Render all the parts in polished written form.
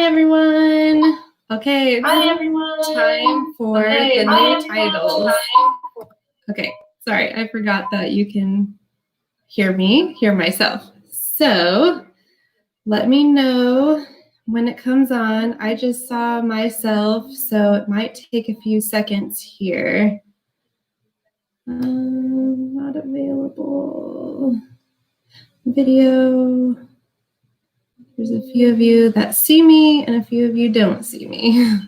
everyone. Okay, it's time for the new titles. Okay, sorry, I forgot that you can hear myself. So let me know when it comes on. I just saw myself, so it might take a few seconds here. Not available. Video. There's a few of you that see me and a few of you don't see me.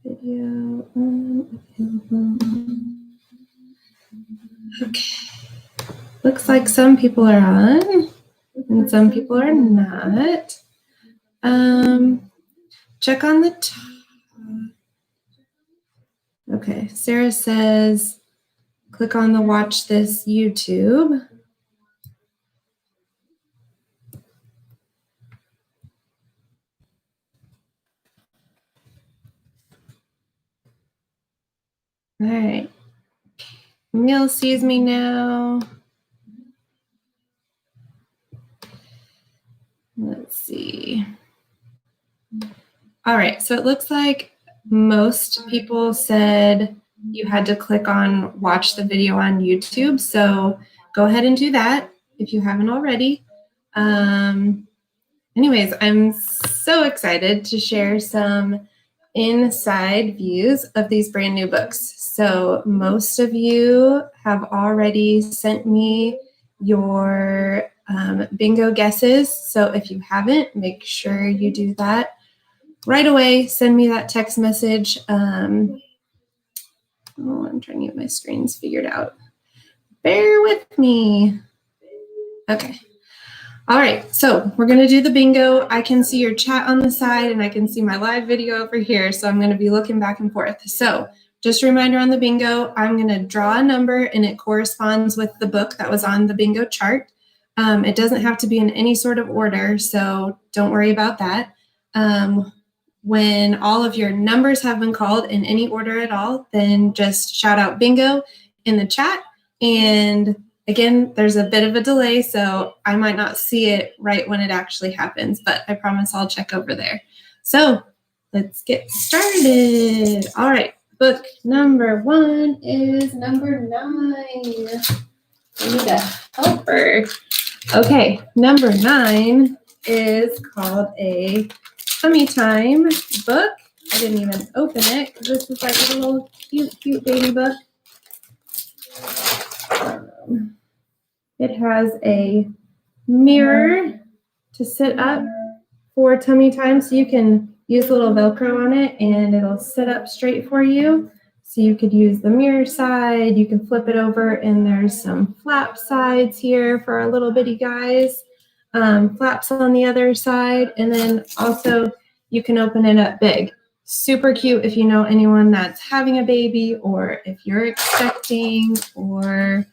Video unavailable. Okay. Looks like some people are on and some people are not. Check on the top. Okay, Sarah says, click on the watch this YouTube. All right. Emil sees me now. Let's see. All right, so it looks like most people said you had to click on watch the video on YouTube. So go ahead and do that if you haven't already. Anyways, I'm so excited to share some inside views of these brand new books. So most of you have already sent me your bingo guesses. So if you haven't, make sure you do that right away. Send me that text message. I'm trying to get my screens figured out. Bear with me. Okay. All right, so we're going to do the bingo. I can see your chat on the side and I can see my live video over here. So I'm going to be looking back and forth. So just a reminder on the bingo, I'm going to draw a number and it corresponds with the book that was on the bingo chart. It doesn't have to be in any sort of order, so don't worry about that. When all of your numbers have been called in any order at all, then just shout out bingo in the chat. And again, there's a bit of a delay, so I might not see it right when it actually happens, but I promise I'll check over there. So let's get started. All right, book number 1 is number 9. I need a helper. Okay, number 9 is called a Tummy Time book. I didn't even open it because this is like a little cute baby book. It has a mirror to sit up for tummy time, so you can use a little Velcro on it and it'll sit up straight for you. So you could use the mirror side, you can flip it over, and there's some flap sides here for our little bitty guys. Flaps on the other side, and then also you can open it up big. Super cute if you know anyone that's having a baby or if you're expecting or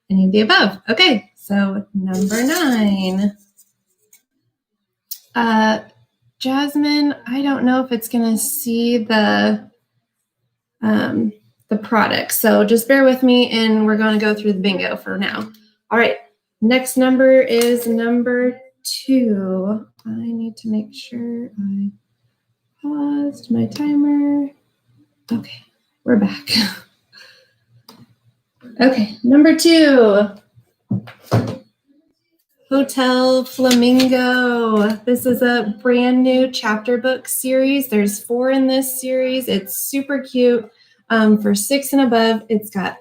any of the above. Okay, so number 9. Jasmine, I don't know if it's gonna see the product, so just bear with me and we're gonna go through the bingo for now. All right, next number is number 2. I need to make sure I paused my timer. Okay, we're back. Okay, number 2. Hotel Flamingo. This is a brand new chapter book series. There's 4 in this series. It's super cute. For 6 and above, it's got a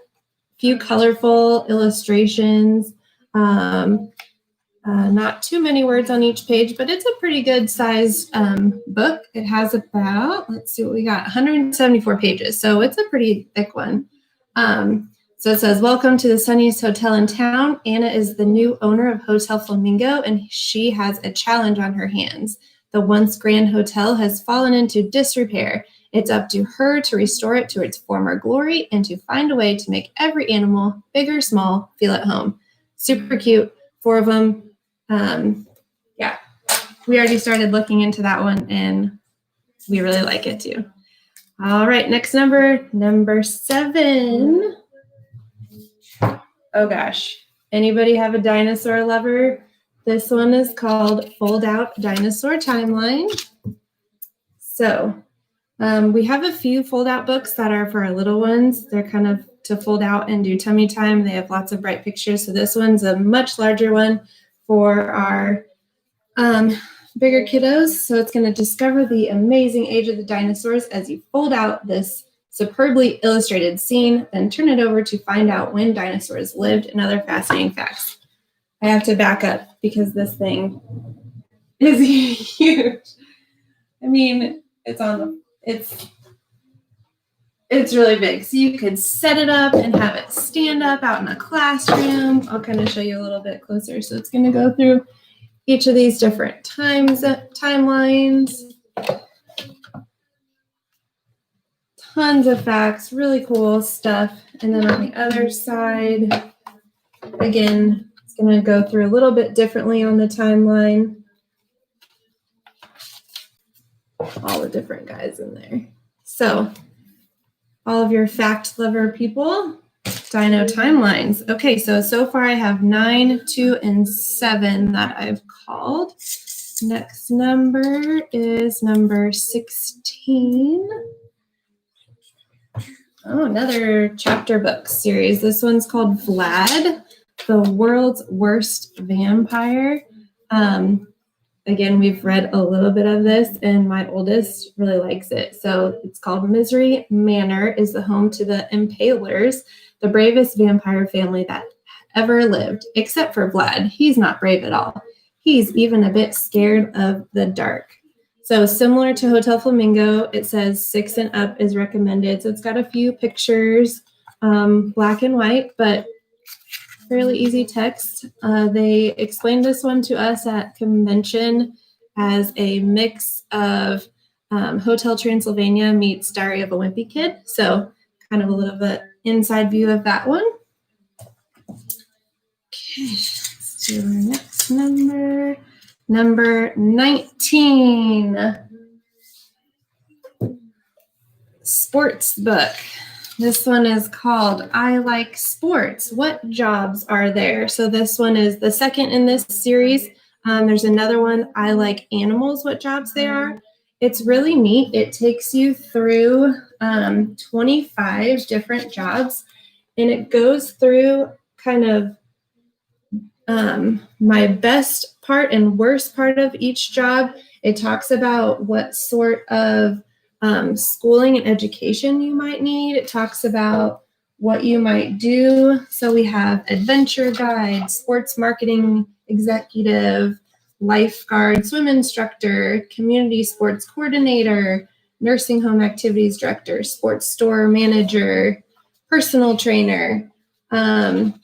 few colorful illustrations. Not too many words on each page, but it's a pretty good sized book. It has about, let's see what we got, 174 pages. So it's a pretty thick one. So it says, welcome to the sunniest hotel in town. Anna is the new owner of Hotel Flamingo, and she has a challenge on her hands. The once grand hotel has fallen into disrepair. It's up to her to restore it to its former glory and to find a way to make every animal, big or small, feel at home. Super cute. 4 of them. Yeah, we already started looking into that one, and we really like it too. All right, next number 7. Oh gosh, anybody have a dinosaur lover? This one is called Fold Out Dinosaur Timeline. So we have a few fold out books that are for our little ones. They're kind of to fold out and do tummy time. They have lots of bright pictures. So this one's a much larger one for our bigger kiddos. So it's going to discover the amazing age of the dinosaurs as you fold out this superbly illustrated scene, then turn it over to find out when dinosaurs lived and other fascinating facts. I have to back up because this thing is huge. I mean, it's really big. So you could set it up and have it stand up out in a classroom. I'll kind of show you a little bit closer. So it's going to go through each of these different timelines. Tons of facts, really cool stuff. And then on the other side, again, it's going to go through a little bit differently on the timeline. All the different guys in there. So all of your fact lover people, dino timelines. Okay, so far I have 9, 2, and 7 that I've called. Next number is number 16. Oh, another chapter book series. This one's called Vlad, the World's Worst Vampire. Again, we've read a little bit of this, and my oldest really likes it. So it's called Misery Manor is the home to the Impalers, the bravest vampire family that ever lived, except for Vlad. He's not brave at all. He's even a bit scared of the dark. So similar to Hotel Flamingo, it says 6 and up is recommended. So it's got a few pictures, black and white, but fairly easy text. They explained this one to us at convention as a mix of Hotel Transylvania meets Diary of a Wimpy Kid. So kind of a little bit inside view of that one. Okay, let's do our next number. Number 19. Sports book. This one is called I Like Sports. What jobs are there? So this one is the second in this series. There's another one, I Like Animals, what jobs they are. It's really neat. It takes you through 25 different jobs, and it goes through kind of my best part and worst part of each job. It talks about what sort of schooling and education you might need. It talks about what you might do. So we have adventure guide, sports marketing executive, lifeguard, swim instructor, community sports coordinator, nursing home activities director, sports store manager, personal trainer,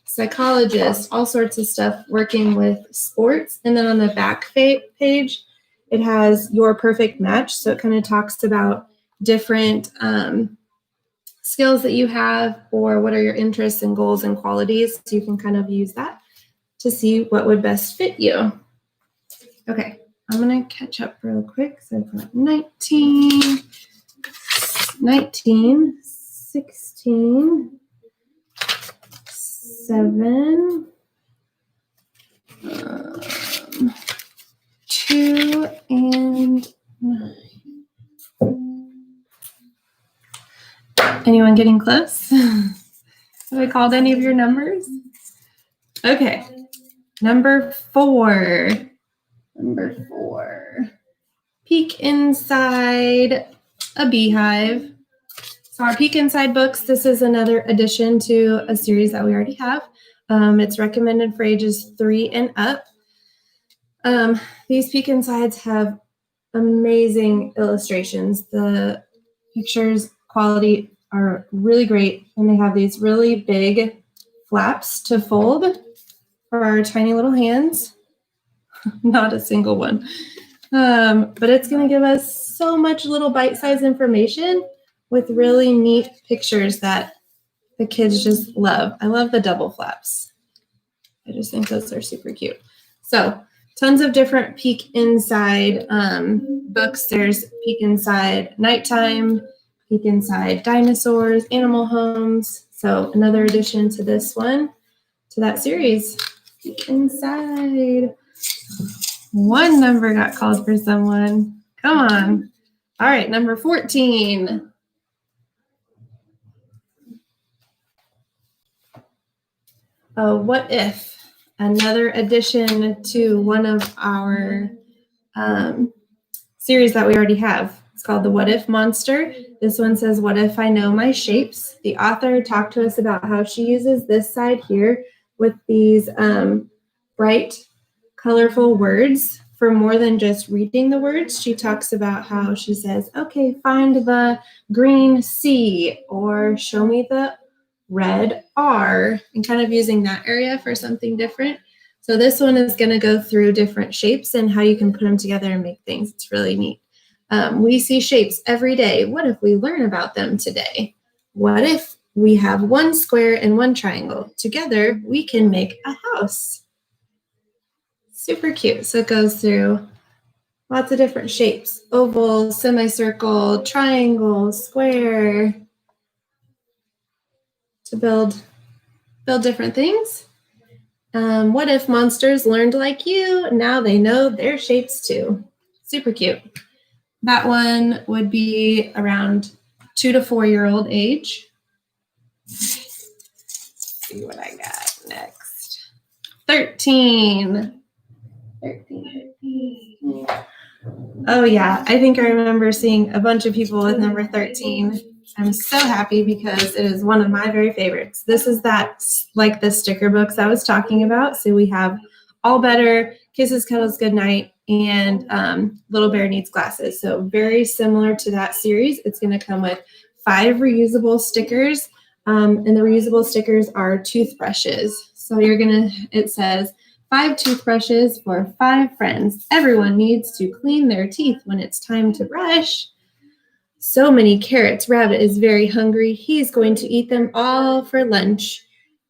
psychologist, all sorts of stuff working with sports. And then on the back page, it has your perfect match. So it kind of talks about different skills that you have or what are your interests and goals and qualities. So you can kind of use that to see what would best fit you. Okay, I'm going to catch up real quick. So I've got 19, 16, 7, 2, and 9. Anyone getting close? Have I called any of your numbers? Okay, number 4. Number 4. Peek inside a beehive. So our Peek Inside books, this is another addition to a series that we already have. It's recommended for ages 3 and up. These Peek Insides have amazing illustrations. The pictures quality are really great, and they have these really big flaps to fold for our tiny little hands. Not a single one. But it's going to give us so much little bite-sized information with really neat pictures that the kids just love. I love the double flaps. I just think those are super cute. So tons of different Peek Inside books. There's Peek Inside Nighttime, Peek Inside Dinosaurs, Animal Homes. So another addition to this one, to that series. Peek Inside. One number got called for someone. Come on. All right, number 14. What if? Another addition to one of our series that we already have. It's called the What If Monster. This one says, what if I know my shapes? The author talked to us about how she uses this side here with these bright, colorful words for more than just reading the words. She talks about how she says, okay, find the green C, or show me the red R, and kind of using that area for something different. So this one is going to go through different shapes and how you can put them together and make things. It's really neat. We see shapes every day. What if we learn about them today? What if we have one square and one triangle? Together, we can make a house. Super cute. So it goes through lots of different shapes. Oval, semicircle, triangle, square. To build different things. What if monsters learned like you? Now they know their shapes too. Super cute. That one would be around 2 to 4 year old age. Let's see what I got next. 13. Oh yeah, I think I remember seeing a bunch of people with number 13. I'm so happy because it is one of my very favorites. This is that, like the sticker books I was talking about. So we have All Better, Kisses, Cuddles, Goodnight, and Little Bear Needs Glasses. So very similar to that series. It's going to come with 5 reusable stickers. And the reusable stickers are toothbrushes. So it says, 5 toothbrushes for 5 friends. Everyone needs to clean their teeth when it's time to brush. So many carrots. Rabbit is very hungry. He's going to eat them all for lunch.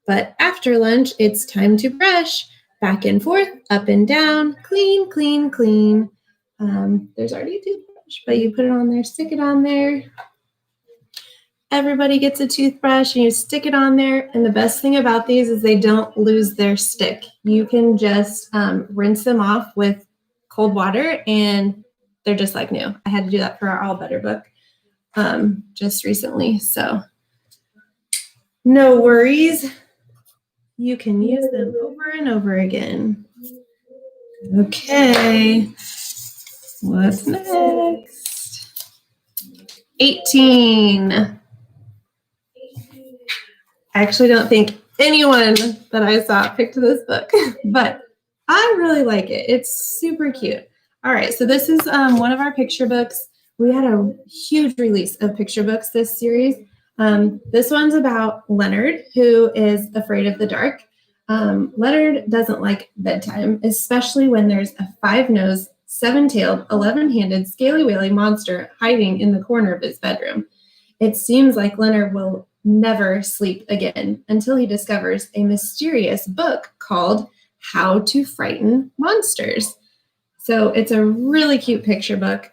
But after lunch, it's time to brush. Back and forth, up and down, clean, clean, clean. There's already a toothbrush, but you put it on there, stick it on there. Everybody gets a toothbrush and you stick it on there. And the best thing about these is they don't lose their stick. You can just rinse them off with cold water and they're just like new. I had to do that for our All Better book just recently. So no worries. You can use them over and over again. Okay. What's next? 18. I actually don't think anyone that I saw picked this book, but I really like it. It's super cute. All right, so this is one of our picture books. We had a huge release of picture books this series. This one's about Leonard, who is afraid of the dark. Leonard doesn't like bedtime, especially when there's a 5-nosed, 7-tailed, 11-handed, scaly-whaly monster hiding in the corner of his bedroom. It seems like Leonard will never sleep again until he discovers a mysterious book called How to Frighten Monsters. So it's a really cute picture book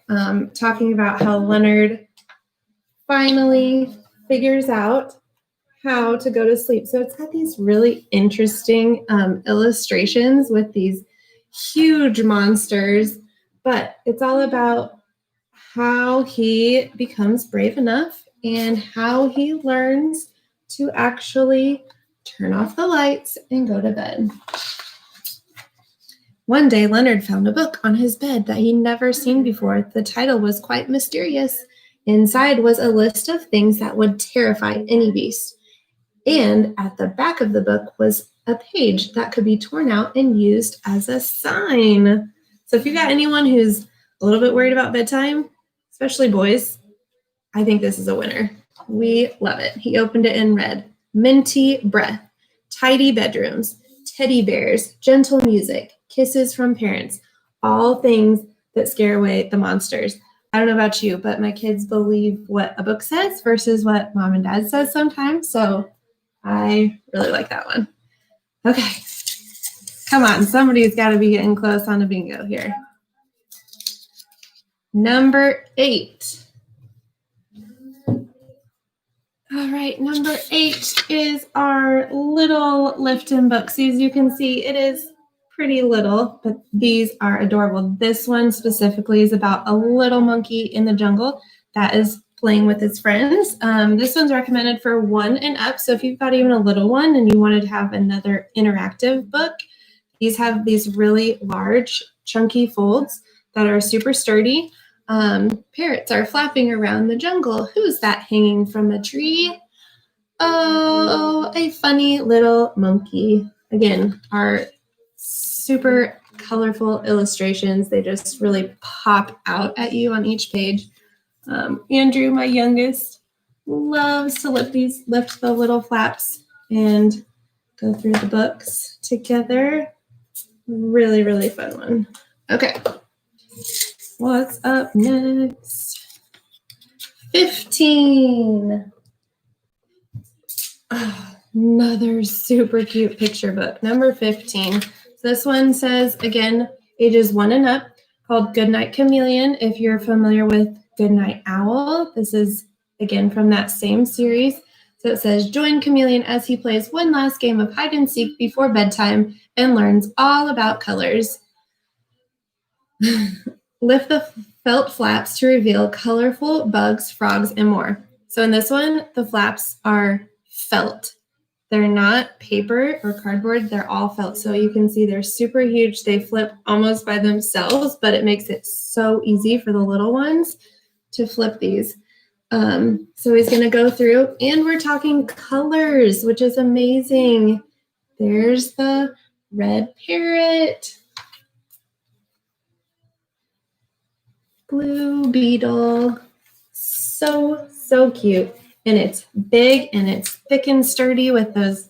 talking about how Leonard finally figures out how to go to sleep. So it's got these really interesting illustrations with these huge monsters, but it's all about how he becomes brave enough and how he learns to actually turn off the lights and go to bed. One day, Leonard found a book on his bed that he'd never seen before. The title was quite mysterious. Inside was a list of things that would terrify any beast. And at the back of the book was a page that could be torn out and used as a sign. So if you got anyone who's a little bit worried about bedtime, especially boys, I think this is a winner. We love it. He opened it and read, minty breath, tidy bedrooms, teddy bears, gentle music, kisses from parents, all things that scare away the monsters. I don't know about you, but my kids believe what a book says versus what mom and dad says sometimes. So I really like that one. Okay. Come on. Somebody's got to be getting close on a bingo here. Number 8. All right, number 8 is our little Lifton book. So as you can see, it is pretty little, but these are adorable. This one specifically is about a little monkey in the jungle that is playing with his friends. This one's recommended for 1 and up. So if you've got even a little one and you wanted to have another interactive book, these have these really large, chunky folds that are super sturdy. Parrots are flapping around the jungle. Who's that hanging from a tree? Oh, a funny little monkey. Again, our super colorful illustrations. They just really pop out at you on each page. Andrew, my youngest, loves to lift the little flaps and go through the books together. Really, really fun one. Okay. What's up next? 15. Oh, another super cute picture book, number 15. So this one says, again, ages 1 and up, called Goodnight Chameleon. If you're familiar with Goodnight Owl, this is, again, from that same series. So it says, join Chameleon as he plays one last game of hide and seek before bedtime and learns all about colors. Lift the felt flaps to reveal colorful bugs, frogs, and more. So in this one, the flaps are felt. They're not paper or cardboard. They're all felt. So you can see they're super huge. They flip almost by themselves, but it makes it so easy for the little ones to flip these. So he's going to go through, and we're talking colors, which is amazing. There's the red parrot, blue beetle, so cute. And it's big and it's thick and sturdy with those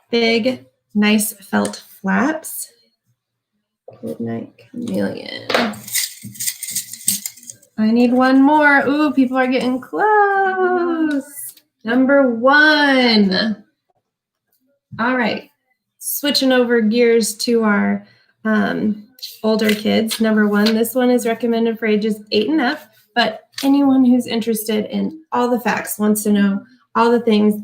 big, nice felt flaps. Goodnight Chameleon. I need one more. Ooh, people are getting close. Number 1. All right. Switching over gears to our older kids. Number 1, this one is recommended for ages 8 and up, but anyone who's interested in all the facts, wants to know all the things.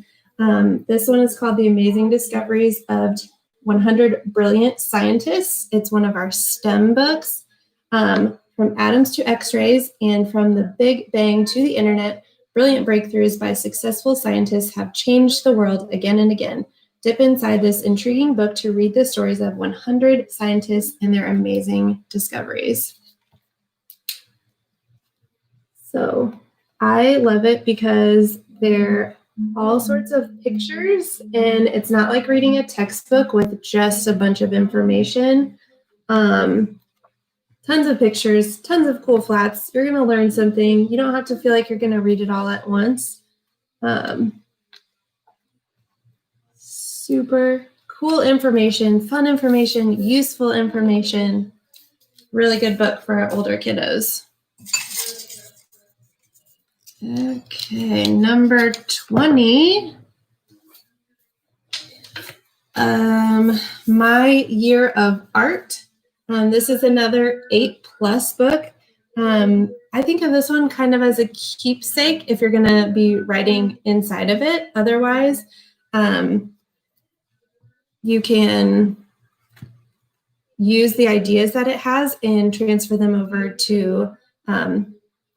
This one is called The Amazing Discoveries of 100 Brilliant Scientists. It's one of our STEM books. From atoms to x-rays and from the Big Bang to the internet, brilliant breakthroughs by successful scientists have changed the world again and again. Dip inside this intriguing book to read the stories of 100 scientists and their amazing discoveries. So I love it because they're all sorts of pictures, and it's not like reading a textbook with just a bunch of information. Tons of pictures, tons of cool flats. You're going to learn something. You don't have to feel like you're going to read it all at once. Super cool information, fun information, useful information. Really good book for our older kiddos. Okay, number 20. My Year of Art. This is another 8+ book. I think of this one kind of as a keepsake if you're going to be writing inside of it. Otherwise, you can use the ideas that it has and transfer them over to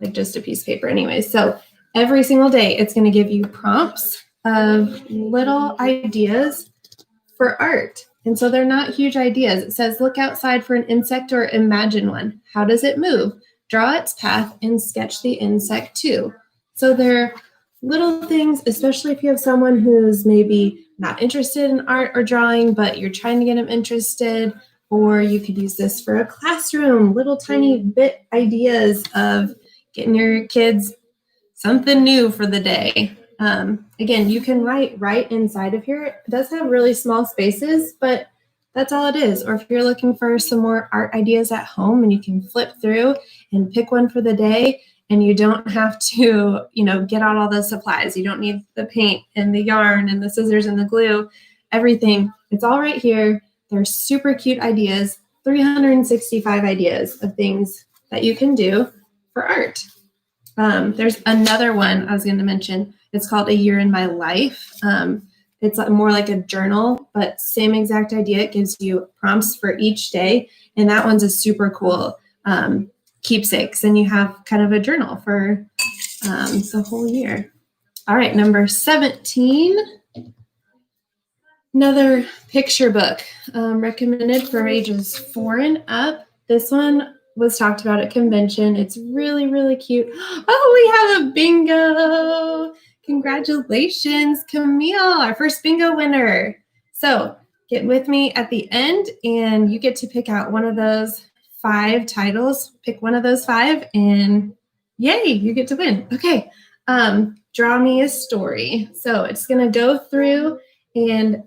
like just a piece of paper anyway. So every single day, it's going to give you prompts of little ideas for art. And so they're not huge ideas. It says, look outside for an insect or imagine one. How does it move? Draw its path and sketch the insect too. So they're little things, especially if you have someone who's maybe not interested in art or drawing, but you're trying to get them interested, or you could use this for a classroom, little tiny bit ideas of getting your kids something new for the day. Again, you can write right inside of here. It does have really small spaces, but that's all it is. Or if you're looking for some more art ideas at home, and you can flip through and pick one for the day, and you don't have to, get out all the supplies. You don't need the paint and the yarn and the scissors and the glue, everything. It's all right here. They're super cute ideas, 365 ideas of things that you can do for art. There's another one I was going to mention. It's called A Year in My Life. It's more like a journal, but same exact idea. It gives you prompts for each day. And that one's a super cool keepsakes. And you have kind of a journal for the whole year. All right, number 17. Another picture book recommended for ages 4 and up. This one was talked about at convention. It's really, really cute. Oh, we have a bingo. Congratulations, Camille, our first bingo winner. So get with me at the end and you get to pick out one of those 5 titles. Pick one of those 5 and yay, you get to win. Okay, draw me a story. So it's going to go through and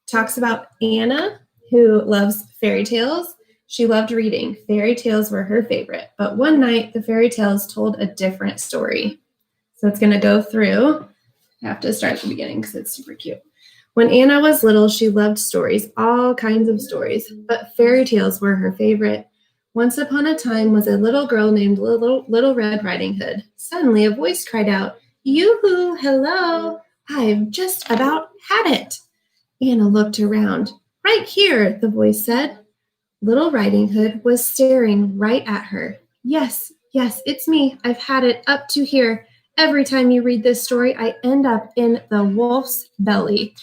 talks about Anna, who loves fairy tales. She loved reading. Fairy tales were her favorite. But one night, the fairy tales told a different story. So it's going to go through. I have to start at the beginning because it's super cute. When Anna was little, she loved stories, all kinds of stories, but fairy tales were her favorite. Once upon a time was a little girl named Little Red Riding Hood. Suddenly, a voice cried out, "Yoo-hoo, hello, I've just about had it." Anna looked around. "Right here," the voice said. Little Riding Hood was staring right at her. Yes, it's me. I've had it up to here. Every time you read this story, I end up in the wolf's belly."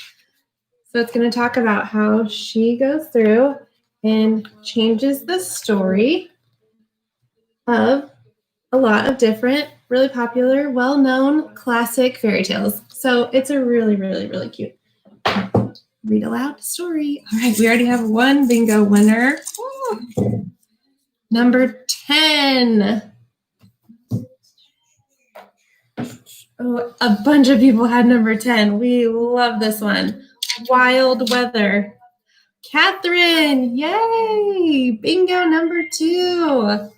So it's going to talk about how she goes through and changes the story of a lot of different, really popular, well-known classic fairy tales. So it's a really, really, really cute read aloud story. All right, we already have one bingo winner. Ooh. Number 10. Oh, a bunch of people had number 10. We love this one. Wild Weather. Catherine, yay! Bingo number 2.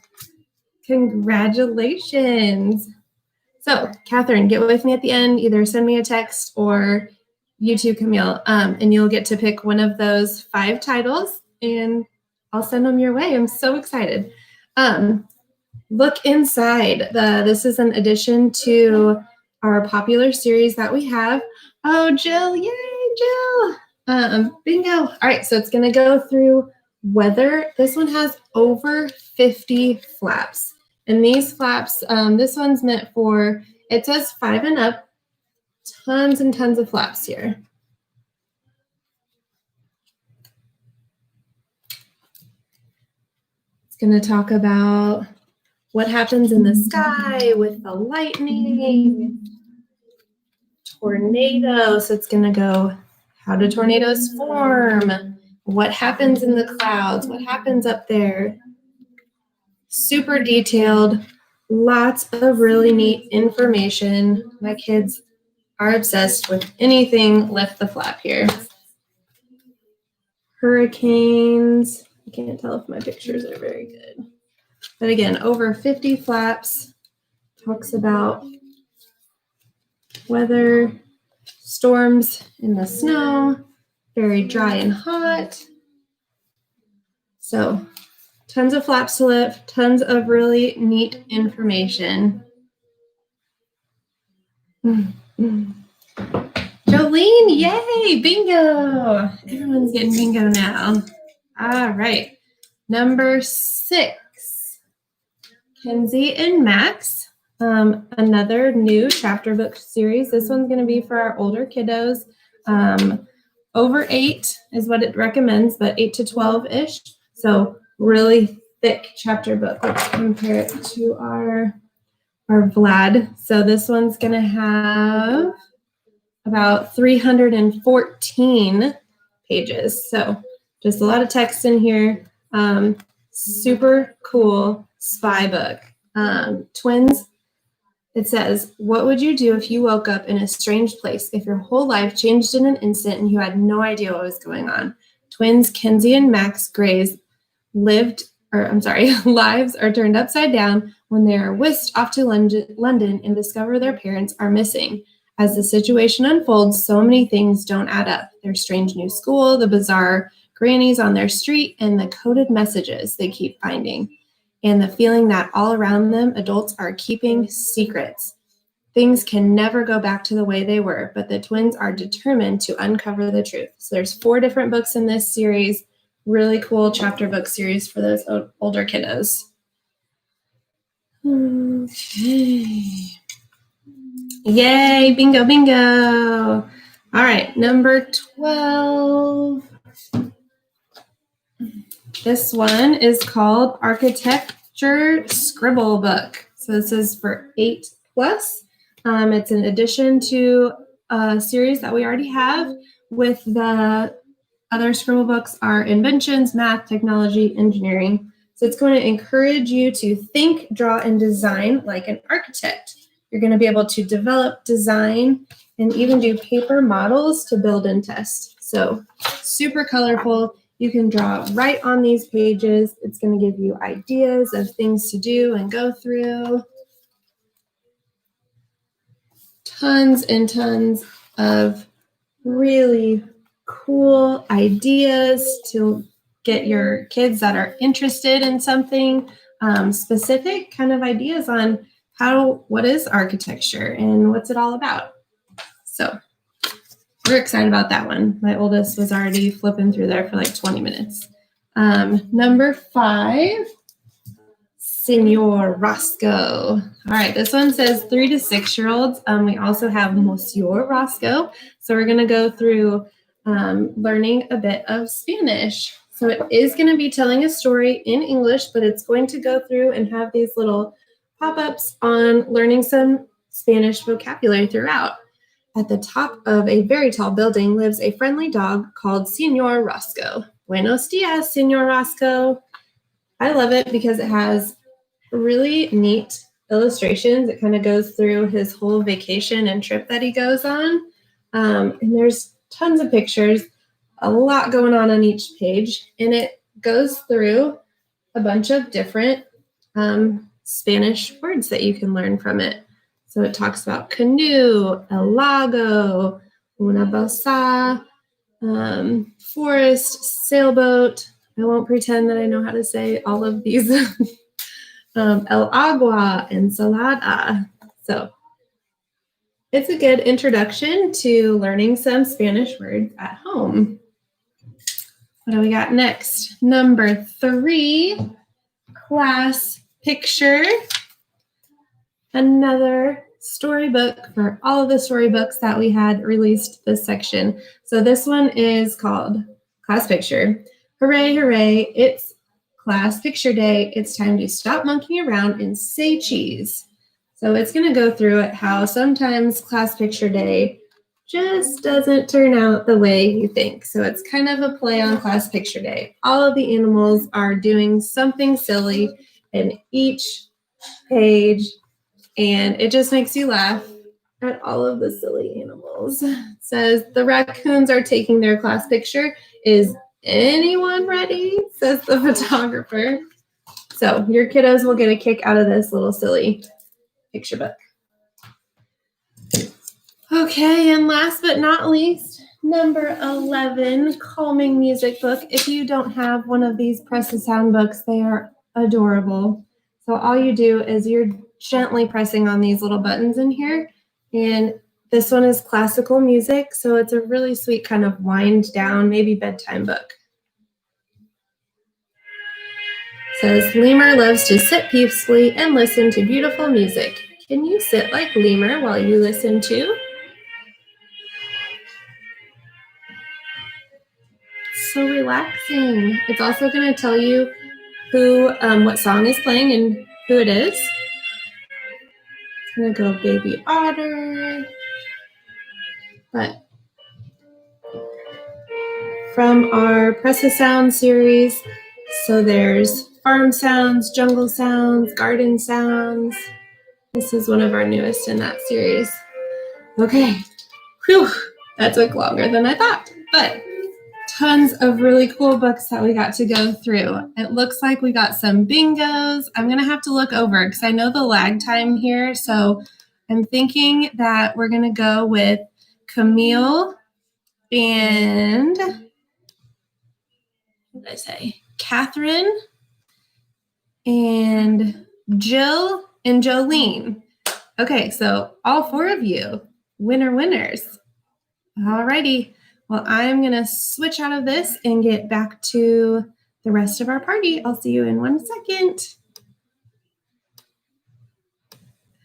Congratulations. So, Catherine, get with me at the end. Either send me a text or you too, Camille, and you'll get to pick one of those 5 titles, and I'll send them your way. I'm so excited. Look inside. This is an addition to our popular series that we have. Oh, Jill, yay, Jill. Bingo. All right, so it's going to go through weather. This one has over 50 flaps. And these flaps, this one's meant for, it says 5 and up, tons and tons of flaps here. It's going to talk about what happens in the sky with the lightning, tornado. So it's going to go, how do tornadoes form? What happens in the clouds? What happens up there? Super detailed, lots of really neat information. My kids are obsessed with anything lift the flap here. Hurricanes. I can't tell if my pictures are very good. But again, over 50 flaps. Talks about weather, storms in the snow, very dry and hot. So tons of flaps to lift, tons of really neat information. Jolene, yay, bingo. Everyone's getting bingo now. All right, number 6, Kenzie and Max, another new chapter book series. This one's gonna be for our older kiddos. Over 8 is what it recommends, but 8 to 12-ish. So really thick chapter book. Let's compare it to our Vlad. So this one's gonna have about 314 pages. So just a lot of text in here. Super cool spy book. Twins, it says, what would you do if you woke up in a strange place, if your whole life changed in an instant and you had no idea what was going on? Twins Kenzie and Max Gray's lives are turned upside down when they are whisked off to London and discover their parents are missing. As the situation unfolds, so many things don't add up. Their strange new school, the bizarre grannies on their street, and the coded messages they keep finding, and the feeling that all around them, adults are keeping secrets. Things can never go back to the way they were, but the twins are determined to uncover the truth. So there's 4 different books in this series. Really cool chapter book series for those older kiddos. Okay. Yay, bingo, bingo. All right, number 12. This one is called Architecture Scribble Book. So this is for 8+. It's an addition to a series that we already have with the other scribble books are inventions, math, technology, engineering. So it's going to encourage you to think, draw, and design like an architect. You're going to be able to develop, design, and even do paper models to build and test. So super colorful. You can draw right on these pages. It's going to give you ideas of things to do and go through. Tons and tons of really cool ideas to get your kids that are interested in something specific, kind of ideas on what is architecture and what's it all about. So we're excited about that one. My oldest was already flipping through there for like 20 minutes. Number 5, Senor Roscoe. All right, this one says 3 to 6-year-olds. We also have Monsieur Roscoe. So we're going to go through learning a bit of Spanish. So it is going to be telling a story in English, but it's going to go through and have these little pop-ups on learning some Spanish vocabulary throughout. At the top of a very tall building lives a friendly dog called Senor Roscoe. Buenos dias, Senor Roscoe. I love it because it has really neat illustrations. It kind of goes through his whole vacation and trip that he goes on. And there's tons of pictures, a lot going on each page. And it goes through a bunch of different Spanish words that you can learn from it. So it talks about canoe, el lago, una balsa, forest, sailboat. I won't pretend that I know how to say all of these. El agua, ensalada. So it's a good introduction to learning some Spanish words at home. What do we got next? Number 3, class picture. Another storybook for all of the storybooks that we had released this section. So this one is called Class Picture. Hooray, hooray, it's class picture day. It's time to stop monkeying around and say cheese. So it's going to go through it how sometimes class picture day just doesn't turn out the way you think. So it's kind of a play on class picture day. All of the animals are doing something silly in each page, and it just makes you laugh at all of the silly animals. It says the raccoons are taking their class picture. Is anyone ready? Says the photographer. So your kiddos will get a kick out of this little silly picture book. Okay, and last but not least, number 11, calming music book. If you don't have one of these Press the Sound books, they are adorable. So all you do is you're gently pressing on these little buttons in here, and this one is classical music, so it's a really sweet kind of wind down, maybe bedtime book. It says, Lemur loves to sit peacefully and listen to beautiful music. Can you sit like Lemur while you listen too? So relaxing. It's also going to tell you what song is playing and who it is. It's going to go Baby Otter. But from our Press the Sound series, so there's farm sounds, jungle sounds, garden sounds. This is one of our newest in that series. Okay. Whew. That took longer than I thought, but tons of really cool books that we got to go through. It looks like we got some bingos. I'm going to have to look over because I know the lag time here. So I'm thinking that we're going to go with Camille and, what did I say? Catherine and Jill and Jolene. Okay, so all 4 of you, winners. Alrighty. Well, I'm going to switch out of this and get back to the rest of our party. I'll see you in 1 second.